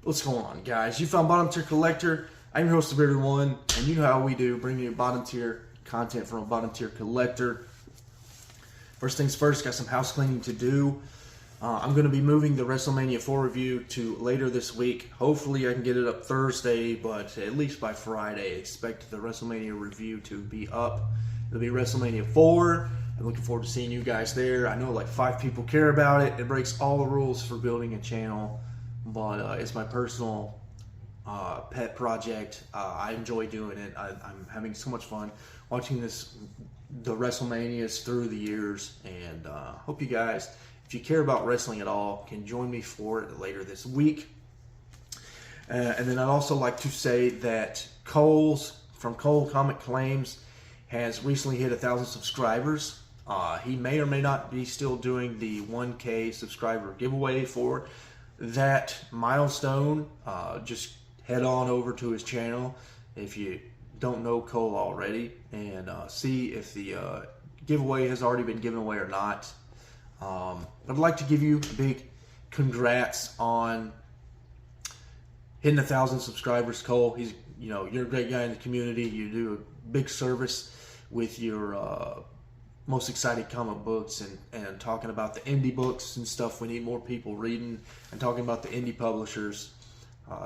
What's going on, guys? You found Bottom Tier Collector. I'm your host, the Bearded One, and you know how we do, bring you bottom tier content from a bottom tier collector. First things first, got some house cleaning to do. I'm going to be moving the WrestleMania 4 review to later this week. Hopefully I can get it up Thursday, but at least by Friday, expect the WrestleMania review to be up. It'll be WrestleMania 4. I'm looking forward to seeing you guys there. I know like 5 people care about it. It breaks all the rules for building a channel, but it's my personal pet project. I enjoy doing it. I'm having so much fun watching the WrestleManias through the years, and hope you guys, if you care about wrestling at all, can join me for it later this week. And then I'd also like to say that Cole's from Cole Comic Claims has recently hit 1,000 subscribers. He may or may not be still doing the 1K subscriber giveaway for that milestone. Just head on over to his channel if you don't know Cole already, and see if the giveaway has already been given away or not. I'd like to give you a big congrats on hitting 1,000 subscribers, Cole. You're a great guy in the community. You do a big service with your most exciting comic books and talking about the indie books and stuff. We need more people reading and talking about the indie publishers.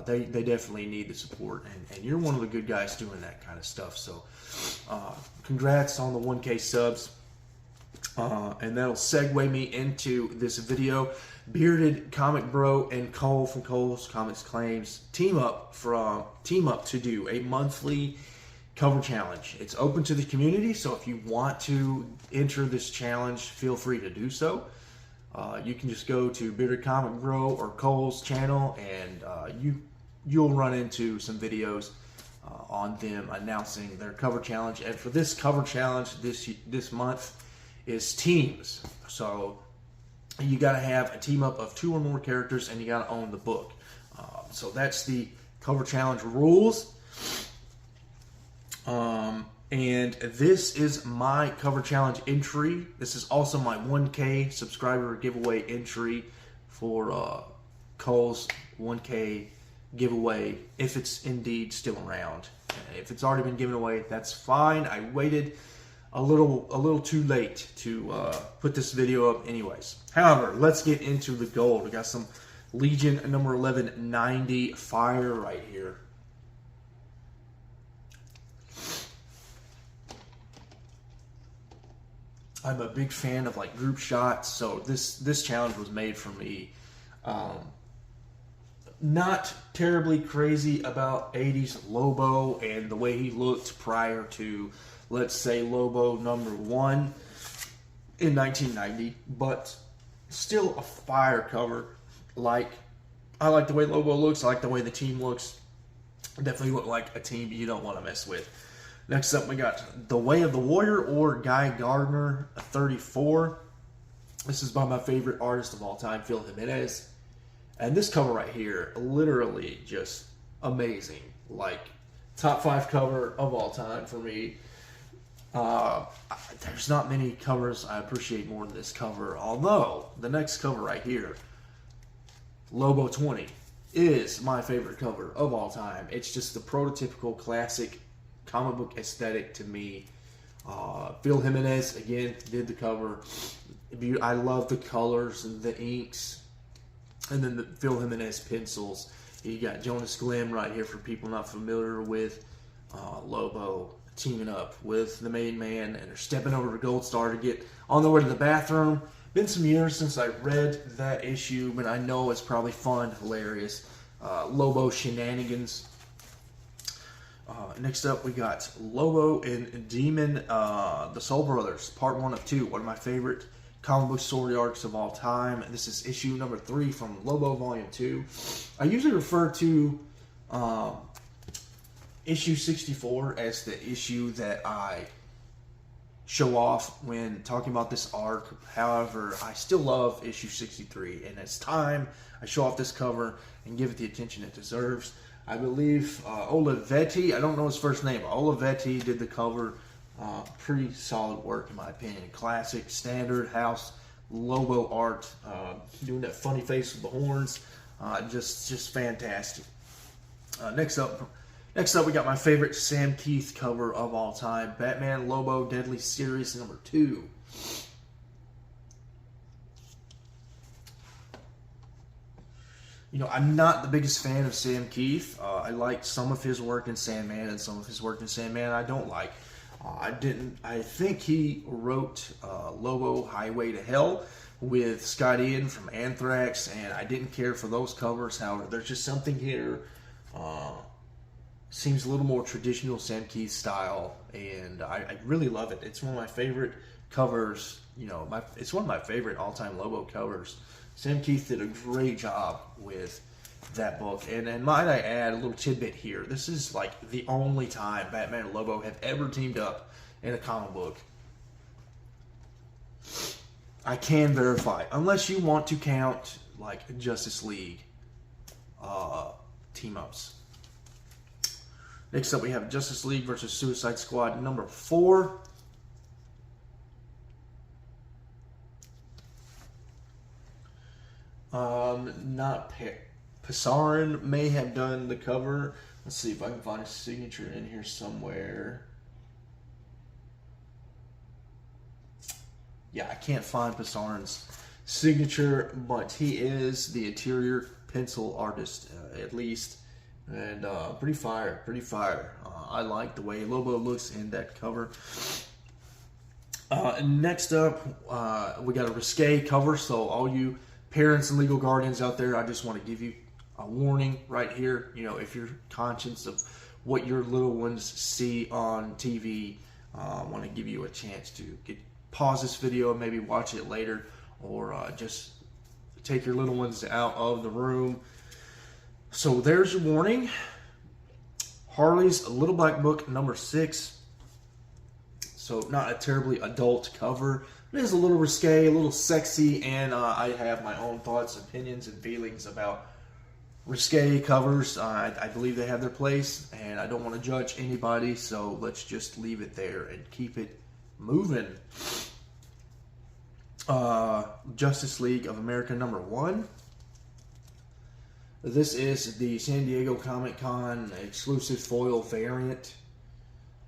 They definitely need the support, and you're one of the good guys doing that kind of stuff. So congrats on the 1K subs. And that'll segue me into this video. Bearded Comic Bro and Cole from Cole's Comics Claims team up to do a monthly cover challenge. It's open to the community, so if you want to enter this challenge, feel free to do so. You can just go to Bearded Comic Bro or Cole's channel, and you'll run into some videos on them announcing their cover challenge. And for this cover challenge this month is teams. So you got to have a team up of 2 or more characters, and you got to own the book. So that's the cover challenge rules. And this is my cover challenge entry. This is also my 1K subscriber giveaway entry for Cole's 1K giveaway, if it's indeed still around. If it's already been given away, that's fine. I waited a little too late to put this video up anyways. However, let's get into the gold. We got some Legion number 1190 fire right here. I'm a big fan of like group shots, so this challenge was made for me. Not terribly crazy about 80s Lobo and the way he looked prior to, let's say, Lobo number 1 in 1990, but still a fire cover. I like the way Lobo looks. I like the way the team looks. Definitely look like a team you don't want to mess with. Next up, we got The Way of the Warrior, or Guy Gardner, 34. This is by my favorite artist of all time, Phil Jimenez. And this cover right here, literally just amazing. Like, top 5 cover of all time for me. There's not many covers I appreciate more than this cover. Although, the next cover right here, Lobo 20, is my favorite cover of all time. It's just the prototypical classic comic book aesthetic to me. Phil Jimenez, again, did the cover. I love the colors and the inks. And then the Phil Jimenez pencils. You got Jonas Glenn right here for people not familiar with Lobo teaming up with the main man, and they're stepping over to Gold Star to get on their way to the bathroom. Been some years since I read that issue, but I know it's probably fun, hilarious. Lobo shenanigans. Next up, we got Lobo and Demon, the Soul Brothers, part 1 of 2. One of my favorite comic book story arcs of all time. This is issue number 3 from Lobo Volume 2. I usually refer to issue 64 as the issue that I show off when talking about this arc. However, I still love issue 63, and it's time I show off this cover and give it the attention it deserves. I believe Olivetti, I don't know his first name, Olivetti did the cover. Pretty solid work in my opinion. Classic, standard house Lobo art. Doing that funny face with the horns. Just fantastic. Next up, we got my favorite Sam Keith cover of all time, Batman Lobo Deadly Series #2. I'm not the biggest fan of Sam Keith. I like some of his work in Sandman, and some of his work in Sandman I don't like. I think he wrote Lobo Highway to Hell with Scott Ian from Anthrax, and I didn't care for those covers. However, there's just something here. Seems a little more traditional Sam Keith style, and I really love it. It's one of my favorite covers. It's one of my favorite all-time Lobo covers. Sam Keith did a great job with that book. And might I add a little tidbit here. This is like the only time Batman and Lobo have ever teamed up in a comic book. I can verify. Unless you want to count like Justice League team-ups. Next up we have Justice League versus Suicide Squad #4. Not Pasarin may have done the cover. Let's see if I can find a signature in here somewhere. Yeah, I can't find Pasarin's signature, but he is the interior pencil artist, at least. And pretty fire. I like the way Lobo looks in that cover. Next up, we got a risque cover, so all you parents and legal guardians out there, I just want to give you a warning right here. If you're conscious of what your little ones see on TV, I want to give you a chance to pause this video and maybe watch it later, or just take your little ones out of the room. So there's your warning. Harley's Little Black Book #6. So not a terribly adult cover. It is a little risque, a little sexy, and I have my own thoughts, opinions, and feelings about risque covers. I believe they have their place, and I don't want to judge anybody, so let's just leave it there and keep it moving. Justice League of America #1. This is the San Diego Comic-Con exclusive foil variant.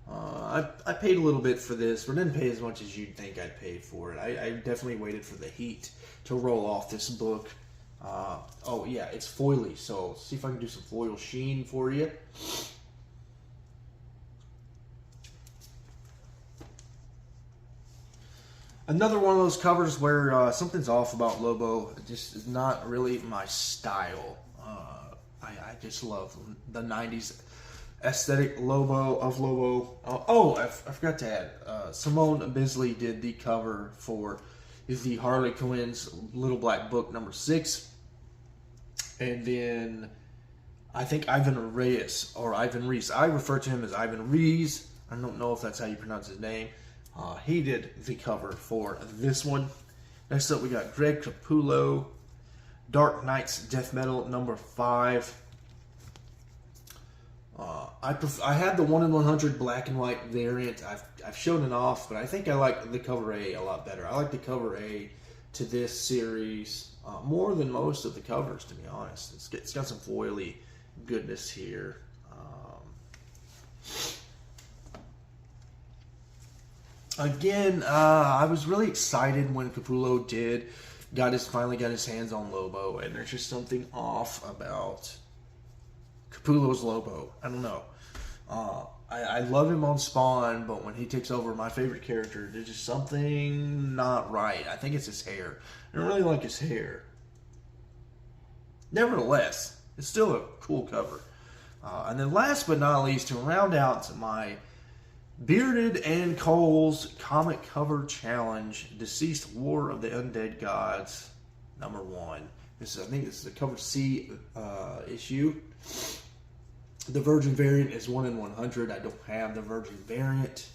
I paid a little bit for this, but didn't pay as much as you'd think I'd paid for it. I definitely waited for the heat to roll off this book. Oh yeah, it's foily, so see if I can do some foil sheen for you. Another one of those covers where something's off about Lobo. Just is not really my style. I just love the 90s aesthetic Lobo. I forgot to add, Simone Bisley did the cover for the Harley Quinn's Little Black Book #6, and then I think Ivan Reis, I refer to him as Ivan Reis. I don't know if that's how you pronounce his name. He did the cover for this one. Next up we got Greg Capullo, Dark Knights Death Metal #5. I had the 1/100 black and white variant. I've shown it off, but I think I like the cover A a lot better. I like the cover A to this series more than most of the covers, to be honest. It's got some foily goodness here. Again, I was really excited when Capullo finally got his hands on Lobo, and there's just something off about Capullo's Lobo. I don't know. I love him on Spawn, but when he takes over my favorite character, there's just something not right. I think it's his hair. I don't really like his hair. Nevertheless, it's still a cool cover. And then last but not least, to round out my Bearded and Cole's comic cover challenge, Deceased War of the Undead Gods #1. I think this is a cover C issue. The Virgin variant is 1/100. I don't have the Virgin variant.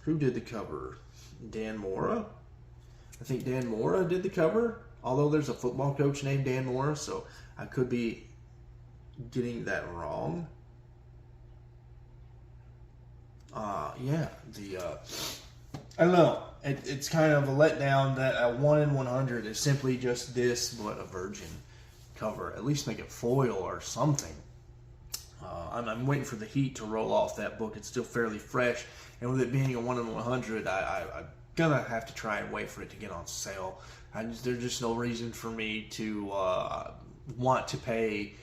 Who did the cover? Dan Mora. I think Dan Mora did the cover. Although there's a football coach named Dan Mora, so I could be getting that wrong. I don't know. it's kind of a letdown that a 1 in 100 is simply just this, but a virgin cover. At least make it foil or something. I'm waiting for the heat to roll off that book. It's still fairly fresh, and with it being a 1 in 100, I'm gonna have to try and wait for it to get on sale. There's just no reason for me to want to pay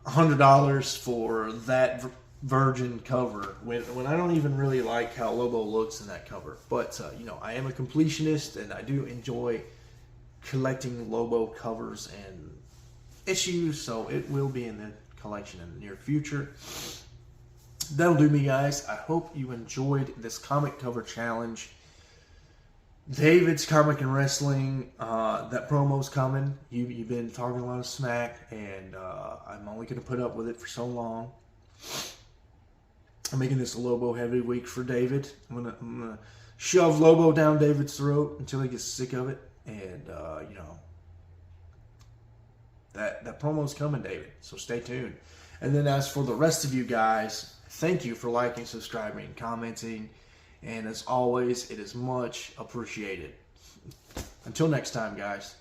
$100 for that virgin cover when I don't even really like how Lobo looks in that cover. But you know, I am a completionist, and I do enjoy collecting Lobo covers and issues, so it will be in the collection in the near future. That'll do me, guys. I hope you enjoyed this comic cover challenge. David's Comic and Wrestling, that promo's coming. You've been talking a lot of smack, and I'm only going to put up with it for so long. I'm making this a Lobo heavy week for David. I'm gonna shove Lobo down David's throat until he gets sick of it, and you know, that promo's coming, David. So stay tuned. And then as for the rest of you guys, thank you for liking, subscribing, and commenting. And as always, it is much appreciated. Until next time, guys.